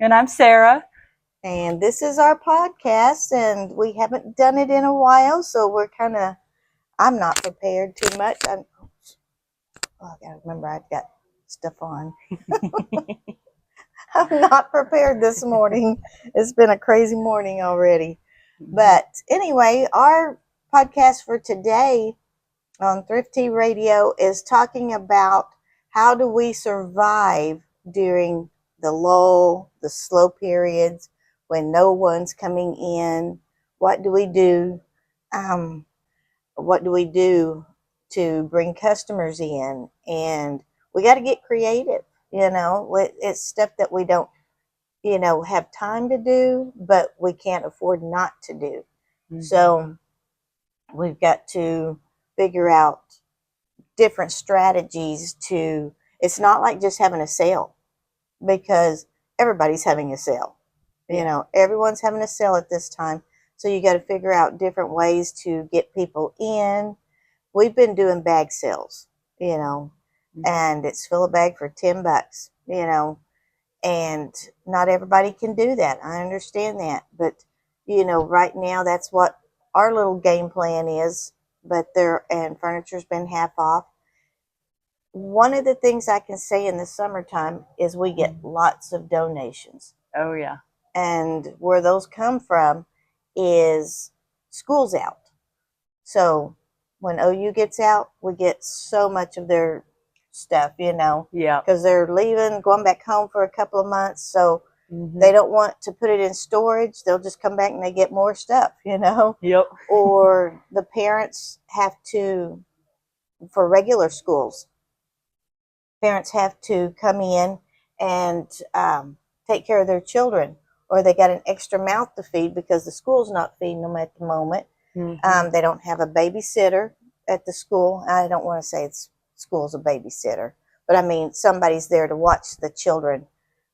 And I'm Sarah. And this is our podcast, and we haven't done it in a while, so I'm not prepared too much. I gotta remember I've got stuff on. I'm not prepared this morning. It's been a crazy morning already. But anyway, our podcast for today on Thrifty Radio is talking about how do we survive during the lull, the slow periods when no one's coming in. What do we do? What do we do to bring customers in? And we got to get creative. It's stuff that we don't, have time to do, but we can't afford not to do. Mm-hmm. So we've got to figure out different strategies it's not like just having a sale, because everybody's having a sale. Everyone's having a sale at this time. So you got to figure out different ways to get people in. We've been doing bag sales, and it's fill a bag for $10, and not everybody can do that. I understand that. But, right now that's what our little game plan is. But furniture's been half off. One of the things I can say in the summertime is we get lots of donations. Oh, yeah. And where those come from is school's out. So when OU gets out, we get so much of their stuff, Yeah. Because they're leaving, going back home for a couple of months. So they don't want to put it in storage. They'll just come back and they get more stuff, Yep. Or the parents have to, for regular schools, parents have to come in and take care of their children, or they got an extra mouth to feed because the school's not feeding them at the moment. Mm-hmm. They don't have a babysitter at the school. I don't want to say school's a babysitter, but I mean somebody's there to watch the children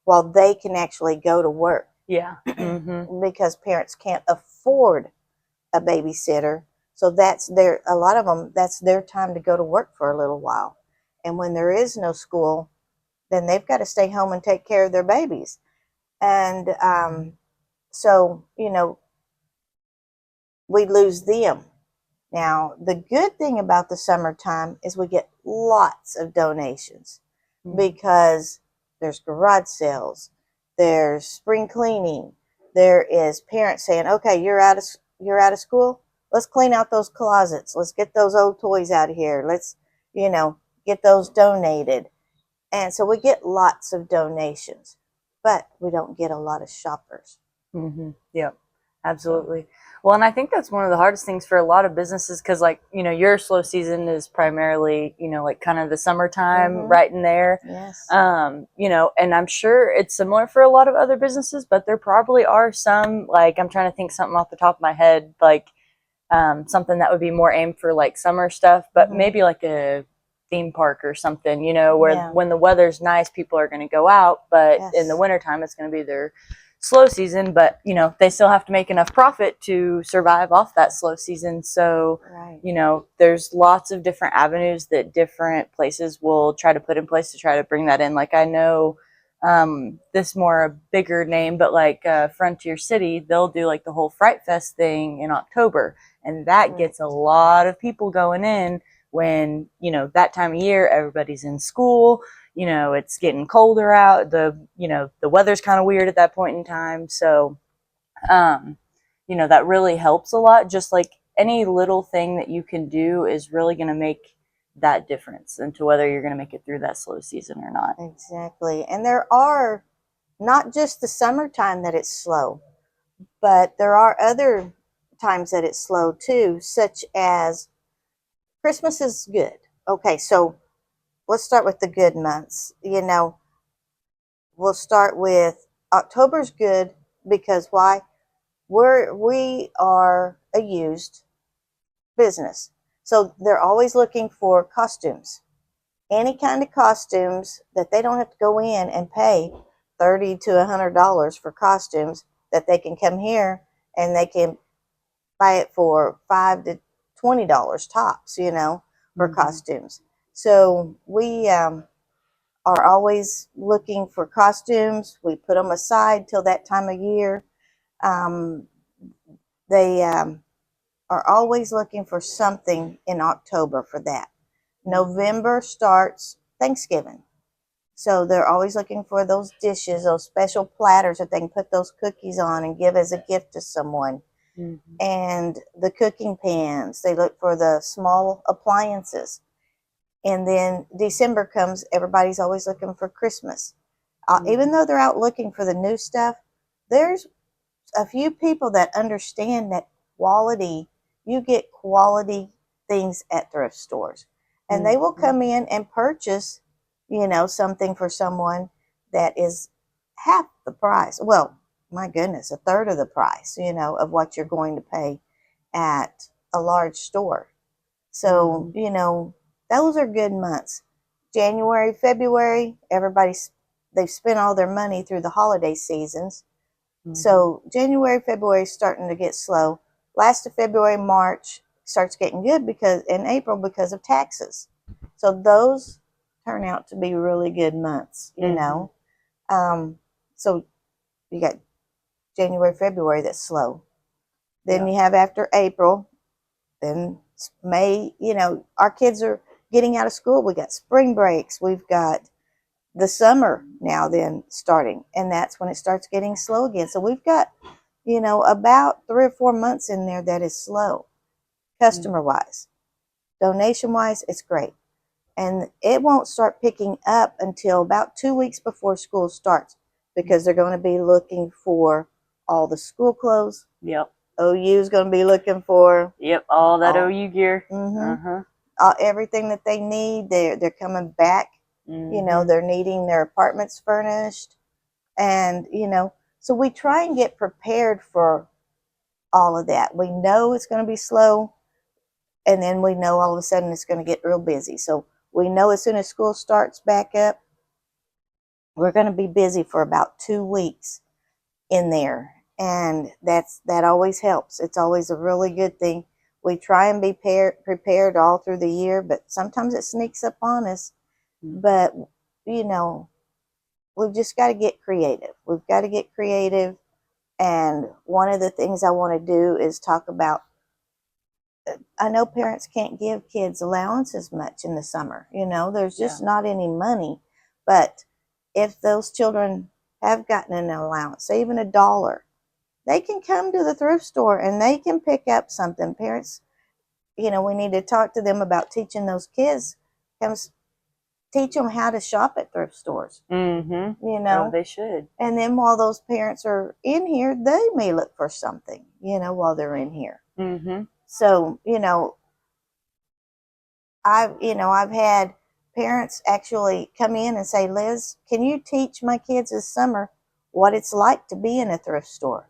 while they can actually go to work. Yeah. Mm-hmm. Because parents can't afford a babysitter. So a lot of them, that's their time to go to work for a little while. And when there is no school, then they've got to stay home and take care of their babies. And so, we lose them. Now, the good thing about the summertime is we get lots of donations because there's garage sales, there's spring cleaning, there is parents saying, okay, you're out of school, let's clean out those closets, let's get those old toys out of here, let's, get those donated. And so we get lots of donations, but we don't get a lot of shoppers. Mm-hmm. Yep, absolutely. Well, and I think that's one of the hardest things for a lot of businesses because, your slow season is primarily, kind of the summertime right in there. Yes. And I'm sure it's similar for a lot of other businesses, but there probably are some, I'm trying to think something off the top of my head, something that would be more aimed for summer stuff, but maybe like a theme park or something, where when the weather's nice, people are going to go out, but in the wintertime, it's going to be their slow season, but they still have to make enough profit to survive off that slow season. So there's lots of different avenues that different places will try to put in place to try to bring that in. I know this more a bigger name, but Frontier City, they'll do the whole Fright Fest thing in October, and that gets a lot of people going in when that time of year everybody's in school. It's getting colder out. The weather's kind of weird at that point in time. So, that really helps a lot. Just any little thing that you can do is really going to make that difference into whether you're going to make it through that slow season or not. Exactly. And there are not just the summertime that it's slow, but there are other times that it's slow too, such as Christmas is good. Okay, so let's start with the good months. We'll start with October's good because why? We are a used business. So they're always looking for costumes. Any kind of costumes that they don't have to go in and pay $30 to $100 for costumes, that they can come here and they can buy it for $5 to $20 tops, for costumes. So we are always looking for costumes. We put them aside till that time of year. Um, they are always looking for something in October for that. November starts Thanksgiving. So they're always looking for those dishes, those special platters that they can put those cookies on and give as a gift to someone. Mm-hmm. And the cooking pans, they look for the small appliances. And then December comes, everybody's always looking for Christmas. Even though they're out looking for the new stuff, there's a few people that understand that quality, you get quality things at thrift stores. And they will come in and purchase, something for someone that is half the price. Well, my goodness, a third of the price, of what you're going to pay at a large store. So, those are good months. January, February, they've spent all their money through the holiday seasons. So January, February is starting to get slow. Last of February, March starts getting good because in April because of taxes. So those turn out to be really good months, So you got January, February that's slow. Then you have after April, then May, our kids are getting out of school. We got spring breaks. We've got the summer now then starting, and that's when it starts getting slow again. So we've got, about 3 or 4 months in there that is slow, customer wise. Donation wise, it's great. And it won't start picking up until about 2 weeks before school starts because they're going to be looking for all the school clothes. Yep. OU is going to be looking for. Yep, all that OU gear. Everything that they need. They're coming back. They're needing their apartments furnished. And, so we try and get prepared for all of that. We know it's going to be slow. And then we know all of a sudden it's going to get real busy. So we know as soon as school starts back up, we're going to be busy for about 2 weeks in there. And that always helps. It's always a really good thing. We try and be prepared all through the year, but sometimes it sneaks up on us. But, we've just got to get creative. We've got to get creative. And one of the things I want to do is talk about, I know parents can't give kids allowances much in the summer. There's just not any money. But if those children have gotten an allowance, say even $1, they can come to the thrift store and they can pick up something. Parents, we need to talk to them about teaching those kids, teach them how to shop at thrift stores. Oh, they should. And then while those parents are in here, they may look for something, while they're in here. So, I've had parents actually come in and say, Liz, can you teach my kids this summer what it's like to be in a thrift store?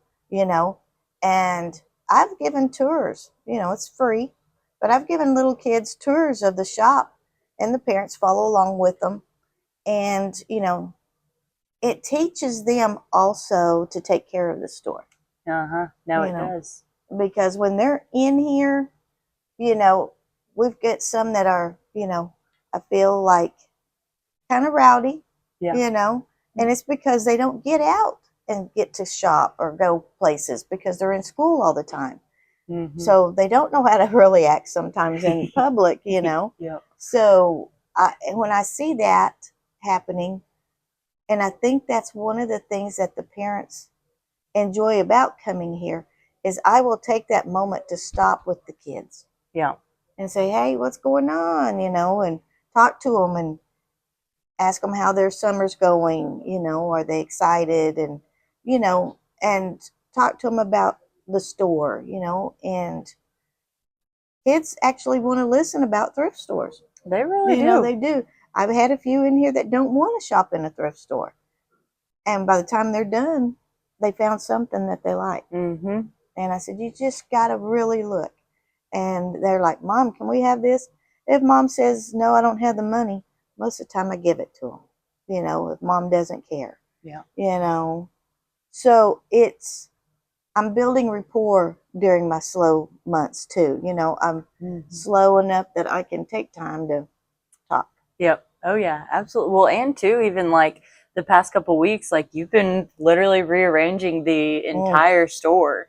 And I've given tours, it's free, but I've given little kids tours of the shop and the parents follow along with them. And, it teaches them also to take care of the store. Now it does. Because when they're in here, we've got some that are, I feel like kind of rowdy, and it's because they don't get out and get to shop or go places because they're in school all the time. So they don't know how to really act sometimes in public, So when I see that happening, and I think that's one of the things that the parents enjoy about coming here is I will take that moment to stop with the kids. And say, hey, what's going on, and talk to them and ask them how their summer's going, are they excited, and, and talk to them about the store, and kids actually want to listen about thrift stores. They really do. They do. I've had a few in here that don't want to shop in a thrift store. And by the time they're done, they found something that they like. And I said, you just got to really look. And they're like, Mom, can we have this? If Mom says, no, I don't have the money, most of the time I give it to them, if Mom doesn't care. So I'm building rapport during my slow months too. I'm slow enough that I can take time to talk. Oh yeah, absolutely. Well, and too, even like the past couple weeks, like you've been literally rearranging the Mm, entire store,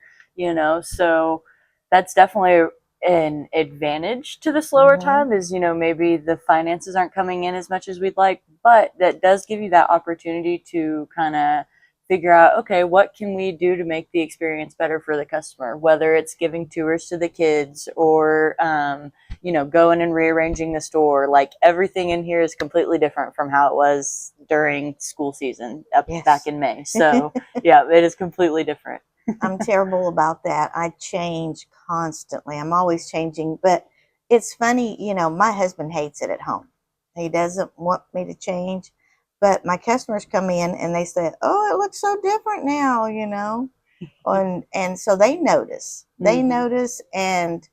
so that's definitely an advantage to the slower mm-hmm. time is, maybe the finances aren't coming in as much as we'd like, but that does give you that opportunity to kind of figure out, okay, what can we do to make the experience better for the customer, whether it's giving tours to the kids or, going and rearranging the store. Like everything in here is completely different from how it was during school season up back Yes. in May. So yeah, it is completely different. I'm terrible about that. I change constantly. I'm always changing. But it's funny, my husband hates it at home. He doesn't want me to change. But my customers come in and they say, "Oh, it looks so different now." And so they notice. They Mm-hmm. notice, and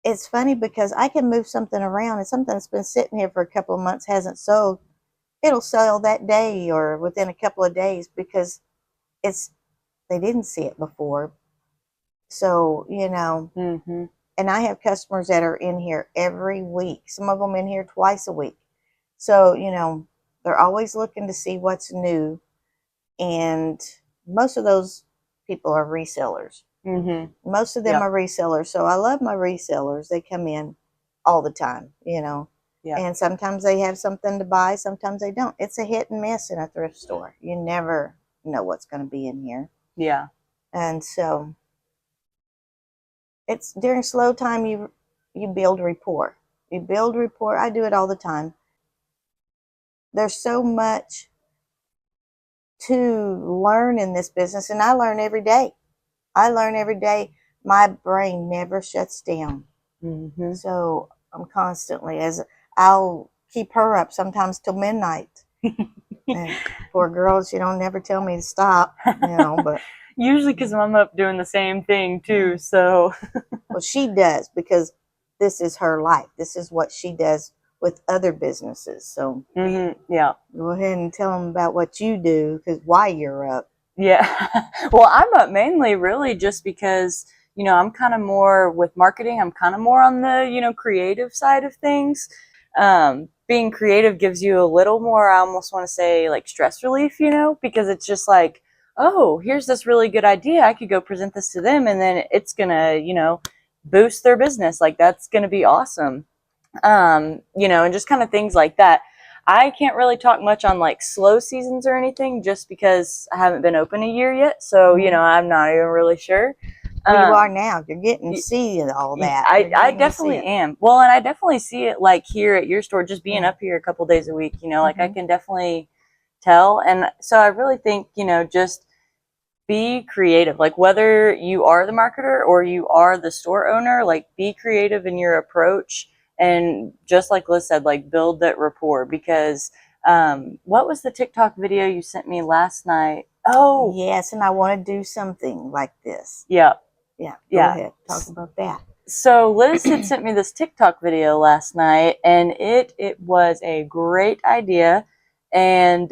it's funny because I can move something around, and something that's been sitting here for a couple of months hasn't sold. It'll sell that day or within a couple of days because it's they didn't see it before. So, Mm-hmm. and I have customers that are in here every week. Some of them in here twice a week. So, they're always looking to see what's new. And most of those people are resellers. Mm-hmm. Most of them Yep. are resellers. So I love my resellers. They come in all the time. Yeah. And sometimes they have something to buy, sometimes they don't. It's a hit and miss in a thrift store. You never know what's going to be in here. Yeah. And so it's during slow time you build rapport. You build rapport. I do it all the time. There's so much to learn in this business, and I learn every day. I learn every day. My brain never shuts down. Mm-hmm. So I'm constantly as I'll keep her up sometimes till midnight. And poor girl, she don't never tell me to stop. But Usually because I'm up doing the same thing too. So well, she does because this is her life. This is what she does with other businesses. So yeah. go ahead and tell them about what you do because why you're up. Yeah. Well, I'm up mainly really just because, I'm kind of more with marketing. I'm kind of more on the, creative side of things. Being creative gives you a little more, I almost want to say like stress relief, because it's just like, oh, here's this really good idea. I could go present this to them and then it's going to, boost their business. Like that's going to be awesome. And just kind of things like that. I can't really talk much on like slow seasons or anything just because I haven't been open a year yet. So, Mm-hmm. I'm not even really sure. Well, you are Um, now. You're getting to see all that. I, You're I getting to see definitely it. am. Well, and I definitely see it like here at your store, just being Yeah. up here a couple days a week, like I Mm-hmm. can definitely tell. And so I really think, just be creative. Like whether you are the marketer or you are the store owner, like be creative in your approach. And just like Liz said, like build that rapport because what was the TikTok video you sent me last night? Oh, Yes, and I want to do something like this. yeah, Yeah, go yeah. ahead. Talk about that. So Liz had sent me this TikTok video last night, and it was a great idea, and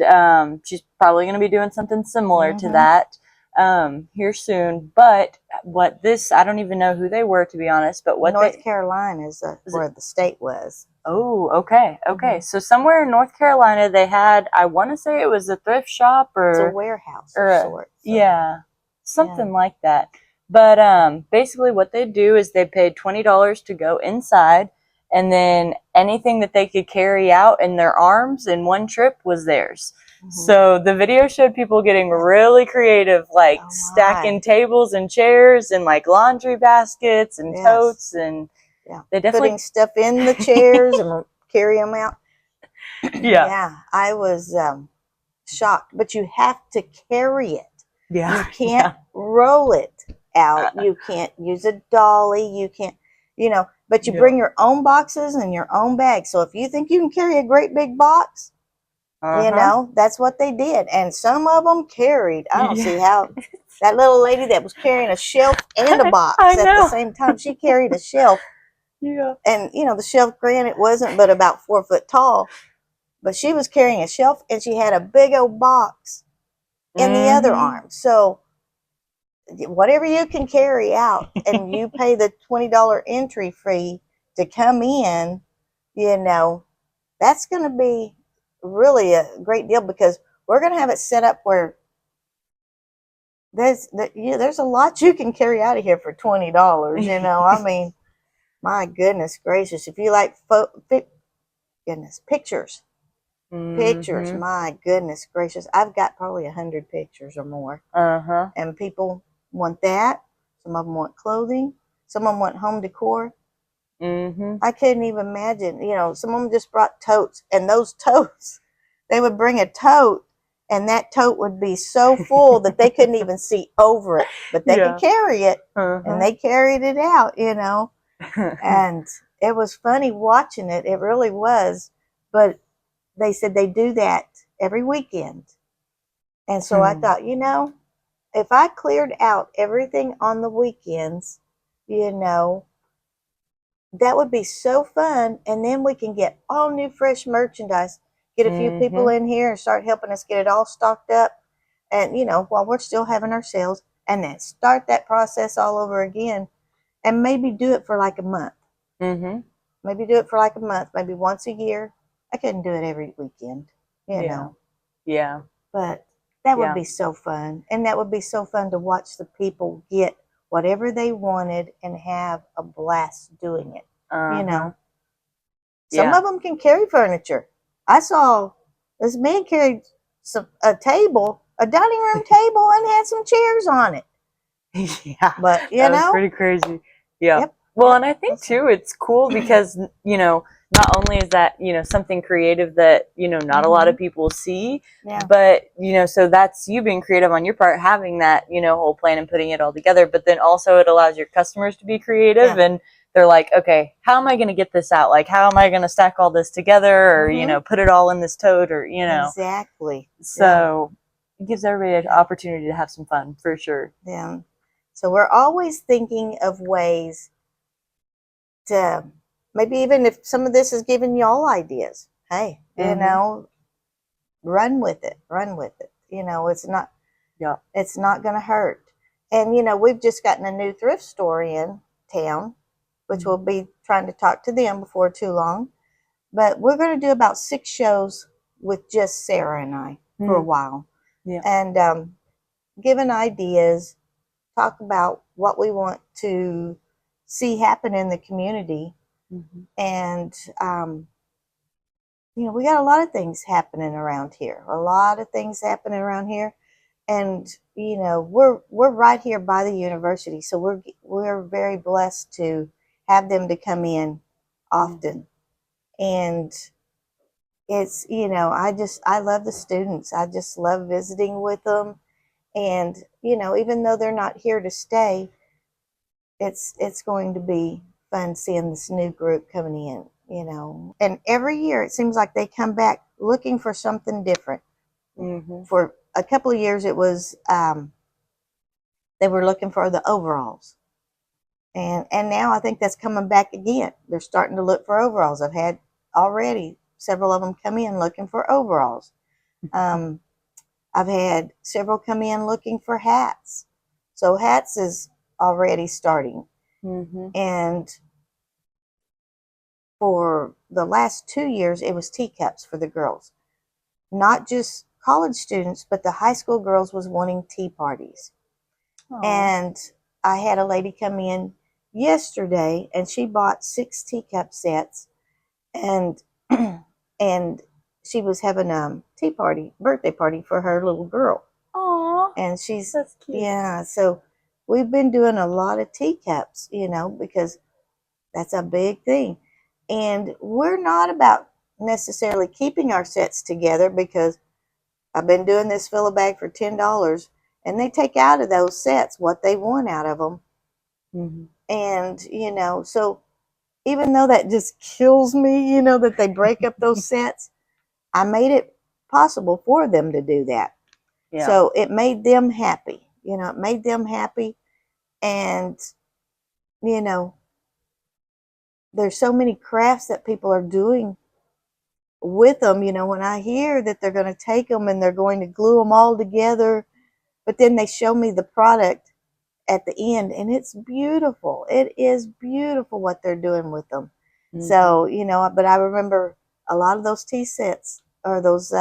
she's probably going to be doing something similar to Mm-hmm. that here soon. But what this, I don't even know who they were to be honest. But what North they Carolina is was it? where the state was. Oh, okay, okay. Mm-hmm. So somewhere in North Carolina, they had, I want to say it was a thrift shop It's a or warehouse or of a, sorts. So, yeah, yeah. something like that. But basically, what they do is they paid $20 to go inside, and then anything that they could carry out in their arms in one trip was theirs. Mm-hmm. So the video showed people getting really creative, like Oh stacking my. tables and chairs and like laundry baskets and Yes. totes, and Yeah. they Putting definitely, stuff in the chairs and carry them out. yeah, Yeah, I was shocked. But you have to carry it. You yeah, can't yeah. roll it out. Uh, You can't use a dolly. You can't, but you yeah. bring your own boxes and your own bags. So if you think you can carry a great big box, Uh-huh. that's what they did. And some of them carried. I don't see Yeah. how that little lady that was carrying a shelf and a I box at the know. same time, she carried a shelf. Yeah. And, the shelf, granted, wasn't but about 4 foot tall, but she was carrying a shelf and she had a big old box in the other Mm-hmm. arm. So whatever you can carry out and you pay the $20 entry fee to come in, you know, that's going to be really a great deal, because we're going to have it set up where there's a lot you can carry out of here for $20. I mean, my goodness gracious, if you like pictures, Mm-hmm. my goodness gracious, I've got probably 100 pictures or more, Uh-huh. and people want that. Some of them want clothing. Some of them want home decor. Mm-hmm. I couldn't even imagine. Some of them just brought totes, and those totes, they would bring a tote, and that tote would be so full that they couldn't even see over it, but they could Yeah. carry it, and Uh-huh. they carried it out, and it was funny watching it. It really was. But they said they do that every weekend. And so I thought, if I cleared out everything on the weekends, you know, that would be so fun. And then we can get all new, fresh merchandise, get a few people Mm-hmm. in here and start helping us get it all stocked up. And, while we're still having our sales, and then start that process all over again, and maybe do it for like a month. Mm-hmm. Maybe do it for like a month, maybe once a year. I couldn't do it every weekend, you Yeah. know. Yeah. But that would Yeah. be so fun. And that would be so fun to watch the people get whatever they wanted and have a blast doing it. Uh-huh. Some Yeah. of them can carry furniture. I saw this man carried a table, a dining room table, and had some chairs on it. Yeah. But, That was pretty crazy. Yeah. yep, Well, yep. and I think too, it's cool because, not only is that, something creative that, not a lot of people see, Yeah. but, so that's you being creative on your part, having that, whole plan and putting it all together. But then also it allows your customers to be creative, Yeah. and they're like, okay, how am I going to get this out? Like, how am I going to stack all this together, or, put it all in this tote, or, Exactly. So it gives everybody an opportunity to have some fun for sure. Yeah. So we're always thinking of ways to, maybe even if some of this is giving y'all ideas, hey, run with it. Run with it. Yeah. It's not going to hurt. And we've just gotten a new thrift store in town, which we'll be trying to talk to them before too long. But we're going to do about 6 shows with just Sarah and I for a while. Yeah. And giving ideas, talk about what we want to see happen in the community. And, we got a lot of things happening around here. And, we're right here by the university. So we're very blessed to have them to come in often. And it's, I love the students. I just love visiting with them. And, even though they're not here to stay, it's going to be fun seeing this new group coming in. And every year it seems like they come back looking for something different. For a couple of years it was they were looking for the overalls, and now I think that's coming back again. They're starting to look for overalls. I've had already several of them come in looking for overalls. I've had several come in looking for hats. So hats is already starting. And for the last 2 years, it was teacups for the girls. Not just college students, but the high school girls was wanting tea parties. Aww. And I had a lady come in yesterday, and she bought 6 teacup sets, and and she was having a birthday party for her little girl. Aww. And she's, that's cute. Yeah, so we've been doing a lot of teacups, because that's a big thing. And we're not about necessarily keeping our sets together, because I've been doing this fill a bag for $10, and they take out of those sets what they want out of them. And, so even though that just kills me, that they break up those sets, I made it possible for them to do that. Yeah. So it made them happy. And, there's so many crafts that people are doing with them. When I hear that they're going to take them and they're going to glue them all together, but then they show me the product at the end, and it's beautiful. It is beautiful what they're doing with them. So, but I remember a lot of those tea sets or those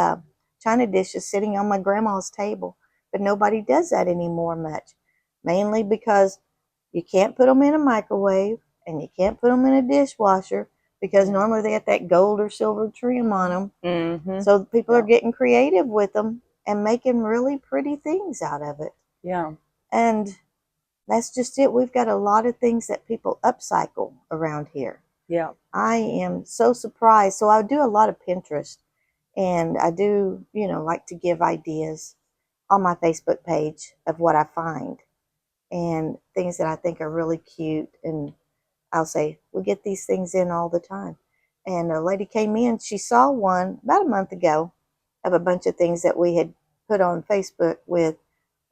china dishes sitting on my grandma's table. But nobody does that anymore much, mainly because you can't put them in a microwave and you can't put them in a dishwasher because normally they got that gold or silver trim on them. Mm-hmm. So people are getting creative with them and making really pretty things out of it. Yeah. And that's just it. We've got a lot of things that people upcycle around here. Yeah. I am so surprised. So I do a lot of Pinterest, and I do, like to give ideas on my Facebook page of what I find and things that I think are really cute. And I'll say, we get these things in all the time. And a lady came in, she saw one about a month ago of a bunch of things that we had put on Facebook with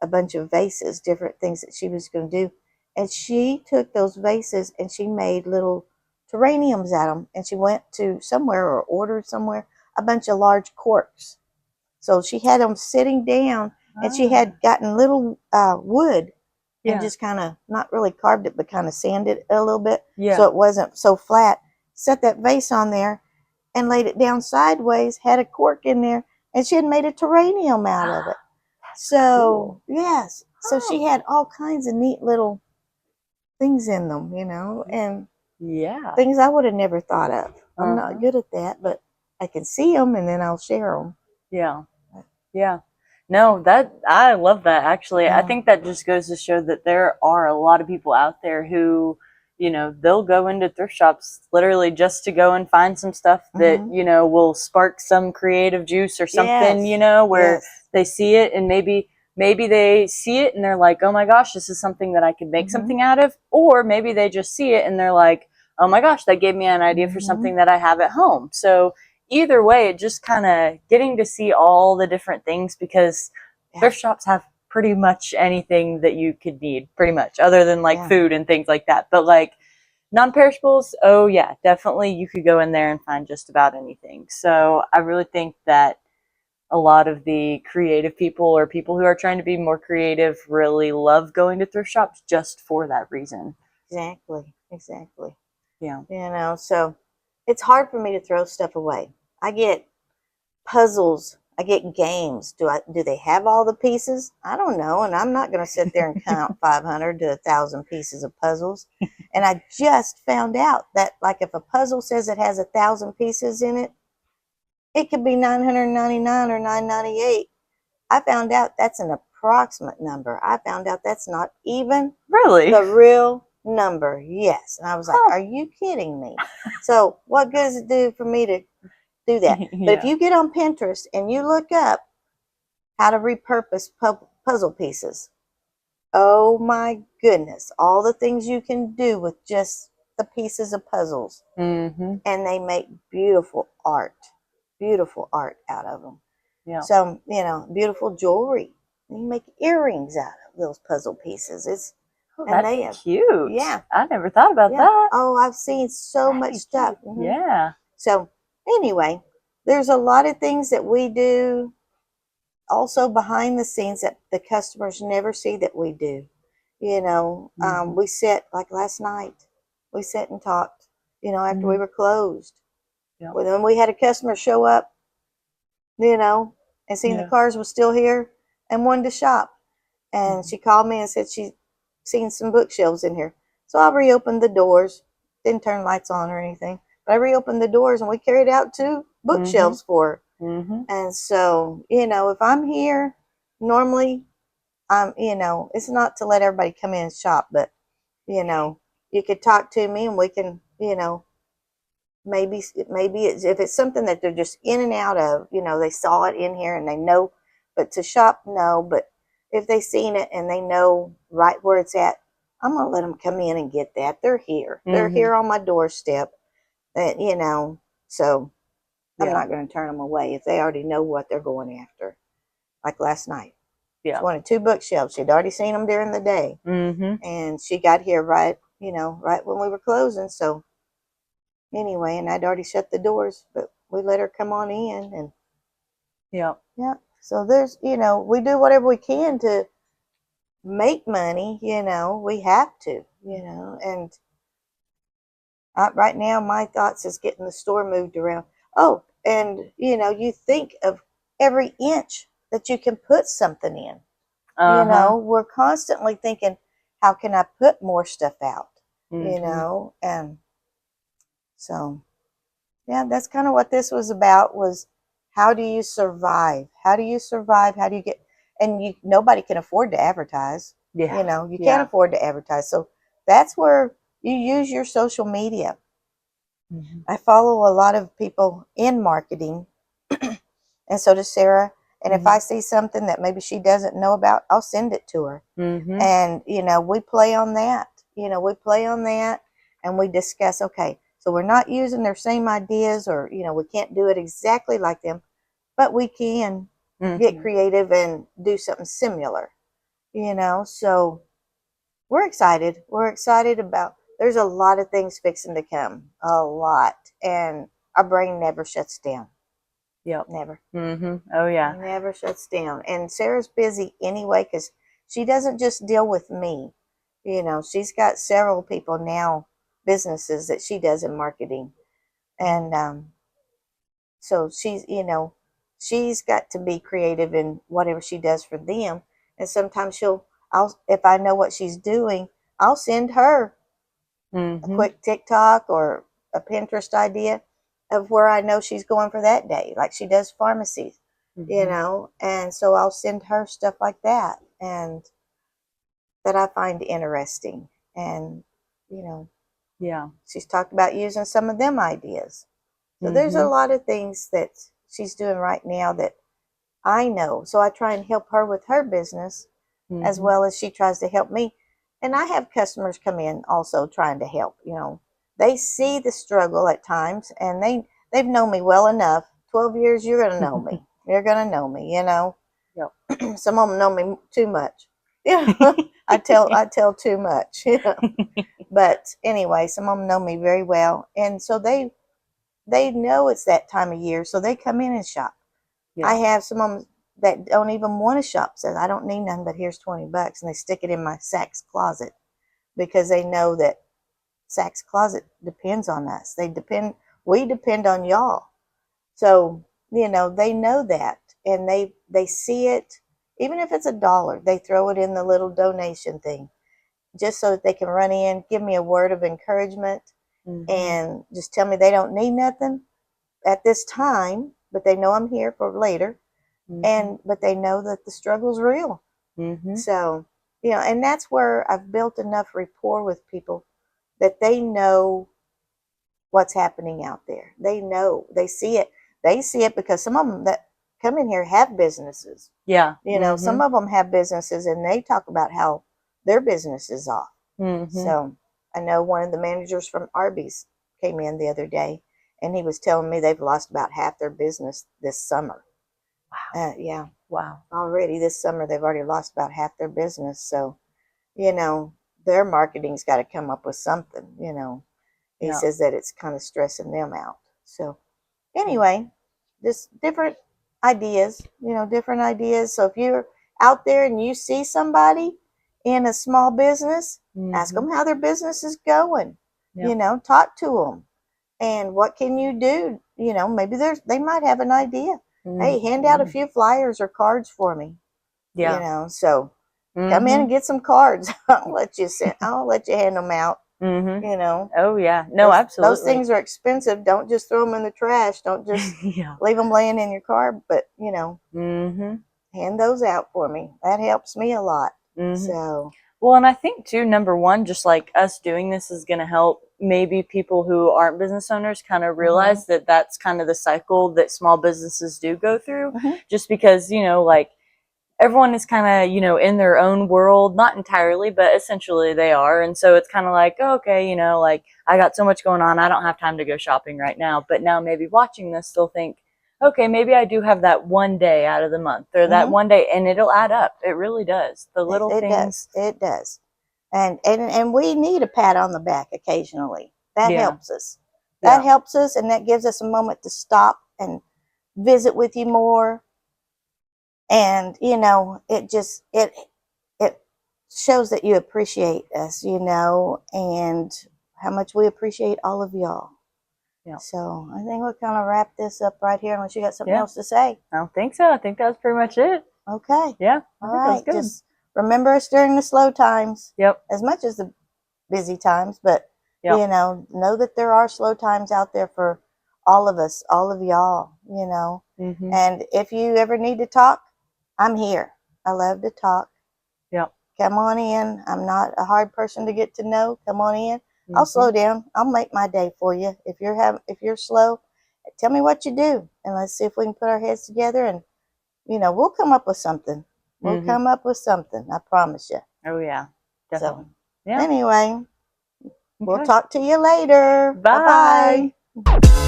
a bunch of vases, different things that she was going to do. And she took those vases and she made little terrariums out of them. And she went to somewhere or ordered somewhere a bunch of large corks. So she had them sitting down, and she had gotten little wood and just kind of not really carved it, but kind of sanded it a little bit so it wasn't so flat. Set that vase on there and laid it down sideways, had a cork in there, and she had made a terrarium out of it. So, yes. So she had all kinds of neat little things in them, and things I would have never thought of. I'm not good at that, but I can see them and then I'll share them. Yeah. Yeah. No, I love that actually. I think that just goes to show that there are a lot of people out there who, they'll go into thrift shops literally just to go and find some stuff that, will spark some creative juice or something, where they see it and maybe they see it and they're like, oh my gosh, this is something that I could make something out of. Or maybe they just see it and they're like, oh my gosh, that gave me an idea for something that I have at home. So either way, it just kind of getting to see all the different things, because thrift shops have pretty much anything that you could need, pretty much, other than like food and things like that. But like non-perishables, oh yeah, definitely you could go in there and find just about anything. So I really think that a lot of the creative people or people who are trying to be more creative really love going to thrift shops just for that reason. Exactly. Yeah. So it's hard for me to throw stuff away. I get puzzles. I get games. Do they have all the pieces? I don't know, and I'm not going to sit there and count 500 to 1,000 pieces of puzzles. And I just found out that, like, if a puzzle says it has 1,000 pieces in it, it could be 999 or 998. I found out that's an approximate number. I found out that's not even really the real number. Yes. And I was like, are you kidding me? So what good does it do for me to do that? But if you get on Pinterest and you look up how to repurpose puzzle pieces, oh my goodness, all the things you can do with just the pieces of puzzles. And they make beautiful art out of them. Yeah. So, beautiful jewelry. You can make earrings out of those puzzle pieces. That's cute. Yeah. I never thought about that. Oh, I've seen so much stuff. Yeah. So, anyway, there's a lot of things that we do also behind the scenes that the customers never see that we do. We sit, like last night, we sat and talked, after we were closed. Well, then we had a customer show up, and seen the cars were still here and wanted to shop. And she called me and said she'd seen some bookshelves in here. So I reopened the doors, didn't turn lights on or anything, but I reopened the doors and we carried out 2 bookshelves for her. And so, if I'm here, normally it's not to let everybody come in and shop, but, you could talk to me and we can, maybe if it's something that they're just in and out of, they saw it in here and they know, but to shop, no. But if they seen it and they know right where it's at, I'm going to let them come in and get that. They're here. They're here on my doorstep. So I'm not going to turn them away if they already know what they're going after. Like last night. She wanted 2 bookshelves. She'd already seen them during the day. And she got here right when we were closing. So anyway, and I'd already shut the doors, but we let her come on in. And so there's, we do whatever we can to make money, we have to, and right now my thoughts is getting the store moved around. Oh, and you think of every inch that you can put something in. Uh-huh. We're constantly thinking, how can I put more stuff out? Mm-hmm. And so yeah, that's kind of what this was about, was how do you survive? How do you survive? How do you get, and nobody can afford to advertise. Yeah. You can't Yeah. afford to advertise. So that's where you use your social media. Mm-hmm. I follow a lot of people in marketing, and so does Sarah. And if Mm-hmm. I see something that maybe she doesn't know about, I'll send it to her. Mm-hmm. And, we play on that. We play on that and we discuss, okay, so we're not using their same ideas, or, we can't do it exactly like them, but we can get Mm-hmm. creative and do something similar, So we're excited. We're excited about, there's a lot of things fixing to come, a lot. And our brain never shuts down. Yep. Never. Mm-hmm. Oh yeah. Never shuts down. And Sarah's busy anyway because she doesn't just deal with me. She's got several people now, businesses that she does in marketing. And so she's got to be creative in whatever she does for them. And sometimes if I know what she's doing, I'll send her a Mm-hmm. quick TikTok or a Pinterest idea of where I know she's going for that day. Like she does pharmacies, Mm-hmm. and so I'll send her stuff like that, and that I find interesting. And, you know, Yeah. she's talked about using some of them ideas. So there's a Mm-hmm. lot of things that she's doing right now that I know. So I try and help her with her business as Mm-hmm. well as she tries to help me. And I have customers come in also trying to help. They see the struggle at times, and they've known me well enough. 12 years, you're gonna know me. You're gonna know me. Yep. Some of them know me too much. Yeah, I tell too much. But anyway, some of them know me very well, and so they know it's that time of year, so they come in and shop. I Yeah. have some of them that don't even want to shop. Says I don't need none, but here's $20, and they stick it in my Saks closet because they know that Saks closet depends on us. We depend on y'all. So they know that, and they see it. Even if it's $1, they throw it in the little donation thing just so that they can run in, give me a word of encouragement, Mm-hmm. and just tell me they don't need nothing at this time, but they know I'm here for later, Mm-hmm. but they know that the struggle's real. Mm-hmm. So, and that's where I've built enough rapport with people that they know what's happening out there. They know, they see it. They see it because some of them that come in here have businesses. Yeah. Mm-hmm. Some of them have businesses, and they talk about how their business is off. Mm-hmm. So I know one of the managers from Arby's came in the other day, and he was telling me they've lost about half their business this summer. Yeah, Wow. already this summer they've already lost about half their business. So, you know, their marketing's got to come up with something. He Yeah. says that it's kind of stressing them out. So, anyway, just different ideas. So, if you're out there and you see somebody in a small business, ask Mm-hmm. them how their business is going. Yep. Talk to them. And what can you do? Maybe they might have an idea. Hey, hand out a Mm-hmm. few flyers or cards for me. Yeah. So come in Mm-hmm. and get some cards. I'll let you hand them out. Mm-hmm. You know, Oh yeah. No, those absolutely. things are expensive. Don't just throw them in the trash. Don't just Yeah. leave them laying in your car. But Mm-hmm. hand those out for me. That helps me a lot. Mm-hmm. So Well, and I think too, number one, just like us doing this is going to help maybe people who aren't business owners kind of mhm, realize that that's kind of the cycle that small businesses do go through. mhm, Just because, like everyone is kind of, in their own world, not entirely, but essentially they are. And so it's kind of like, oh, okay, like I got so much going on. I don't have time to go shopping right now. But now maybe watching this, they'll think, okay, maybe I do have that one day out of the month or that mhm. one day, and it'll add up. It really does. The It, little it does. things. It does. And we need a pat on the back occasionally. That Yeah. helps us. That Yeah. helps us, and that gives us a moment to stop and visit with you more. And it shows that you appreciate us, and how much we appreciate all of y'all. Yeah. So I think we'll kind of wrap this up right here unless you got something Yeah. else to say. I don't think so. I think that was pretty much it. Okay. Yeah. I All think that was right. good. Just remember us during the slow times Yep. as much as the busy times, but Yep. you know that there are slow times out there for all of us, all of y'all, you know. Mm-hmm. And if you ever need to talk, I'm here. I love to talk. Yep. Come on in. I'm not a hard person to get to know. Come on in. Mm-hmm. I'll slow down. I'll make my day for you. If you're slow, tell me what you do, and let's see if we can put our heads together, and we'll come up with something. We'll Mm-hmm. come up with something. I promise you. Oh yeah, definitely. So Yeah. anyway, we'll Okay. talk to you later. Bye. Bye-bye.